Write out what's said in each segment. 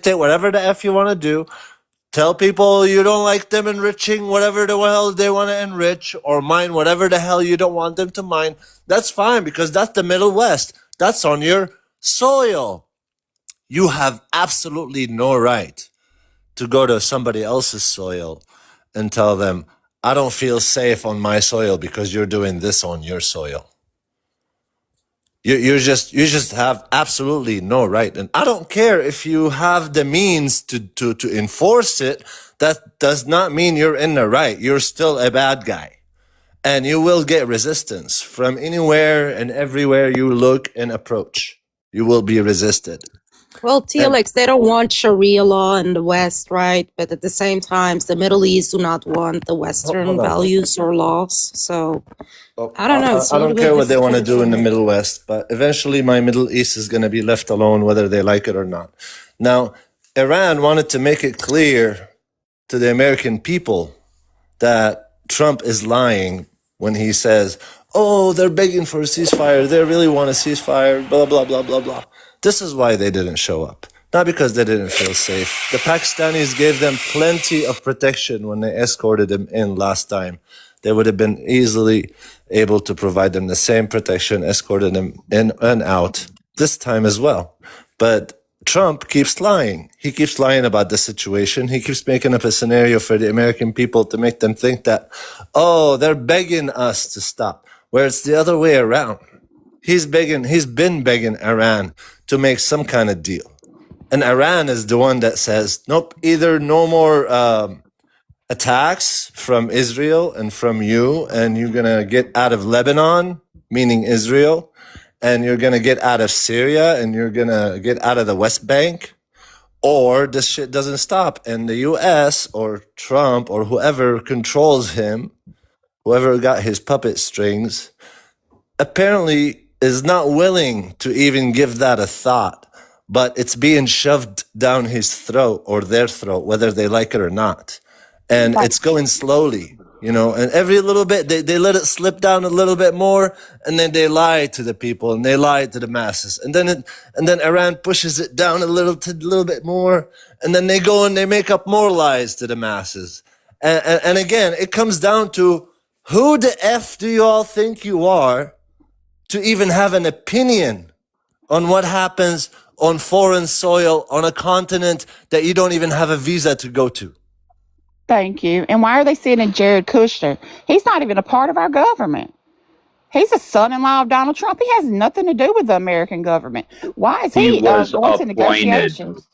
whatever the F you want to do. Tell people you don't like them enriching whatever the hell they want to enrich, or mine whatever the hell you don't want them to mine. That's fine, because that's the Middle West. That's on your soil. You have absolutely no right to go to somebody else's soil and tell them, I don't feel safe on my soil because you're doing this on your soil. You just have absolutely no right. And I don't care if you have the means to enforce it. That does not mean you're in the right. You're still a bad guy. And you will get resistance from anywhere and everywhere you look and approach. You will be resisted. Well, TLX, they don't want Sharia law in the West, right? But at the same time, the Middle East do not want the Western values or laws. So, I don't know. I don't care what they want to do in the Middle West, but eventually my Middle East is going to be left alone, whether they like it or not. Now, Iran wanted to make it clear to the American people that Trump is lying when he says, oh, they're begging for a ceasefire. They really want a ceasefire, blah, blah, blah, blah, blah. This is why they didn't show up. Not because they didn't feel safe. The Pakistanis gave them plenty of protection when they escorted them in last time. They would have been easily able to provide them the same protection, escorted them in and out this time as well. But Trump keeps lying. He keeps lying about the situation. He keeps making up a scenario for the American people to make them think that, oh, they're begging us to stop, where it's the other way around. He's been begging Iran to make some kind of deal. And Iran is the one that says, nope, either no more attacks from Israel and from you, and you're going to get out of Lebanon, meaning Israel, and you're going to get out of Syria, and you're going to get out of the West Bank, or this shit doesn't stop. And the US or Trump or whoever controls him, whoever got his puppet strings, apparently is not willing to even give that a thought, but it's being shoved down his throat or their throat, whether they like it or not. And it's going slowly, and every little bit they let it slip down a little bit more, and then they lie to the people and they lie to the masses, and then Iran pushes it down a little bit more, and then they go and they make up more lies to the masses, and again it comes down to, who the F do you all think you are to even have an opinion on what happens on foreign soil on a continent that you don't even have a visa to go to? Thank you. And why are they sending Jared Kushner? He's not even a part of our government. He's a son-in-law of Donald Trump. He has nothing to do with the American government. Why is he going to negotiations?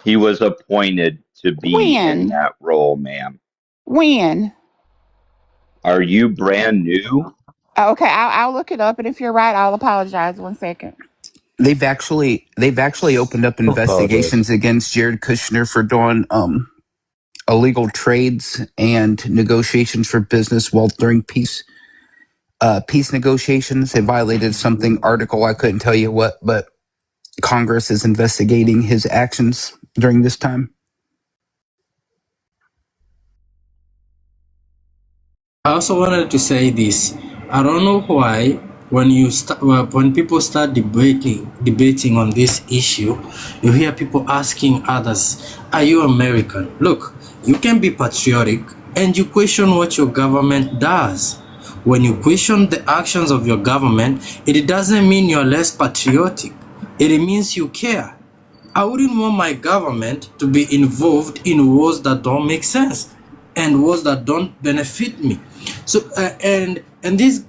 He was appointed to be in that role, ma'am. When? Are you brand new? Okay, I'll look it up, and if you're right, I'll apologize. 1 second. They've actually opened up investigations against Jared Kushner for doing illegal trades and negotiations for business while during peace negotiations. They violated something article, I couldn't tell you what, but Congress is investigating his actions during this time. I also wanted to say this. I don't know why when people start debating on this issue, you hear people asking others, are you American? Look, you can be patriotic and you question what your government does. When you question the actions of your government, it doesn't mean you're less patriotic. It means you care. I wouldn't want my government to be involved in wars that don't make sense and wars that don't benefit me. So and this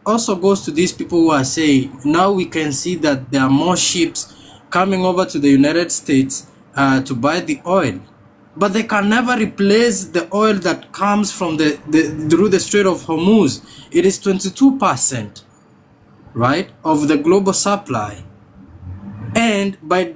also goes to these people who are saying, now we can see that there are more ships coming over to the United States to buy the oil, but they can never replace the oil that comes from through the Strait of Hormuz. It is 22%, right, of the global supply. And by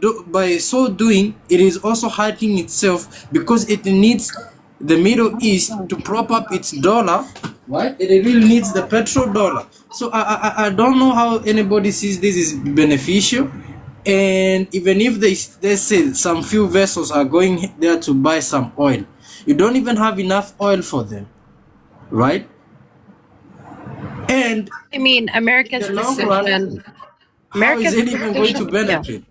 so doing, it is also hurting itself because it needs the Middle East to prop up its dollar, right? It really needs the petrodollar. So I don't know how anybody sees this is beneficial. And even if they say some few vessels are going there to buy some oil, you don't even have enough oil for them, right? And I mean, America's decision. How is it even going to benefit?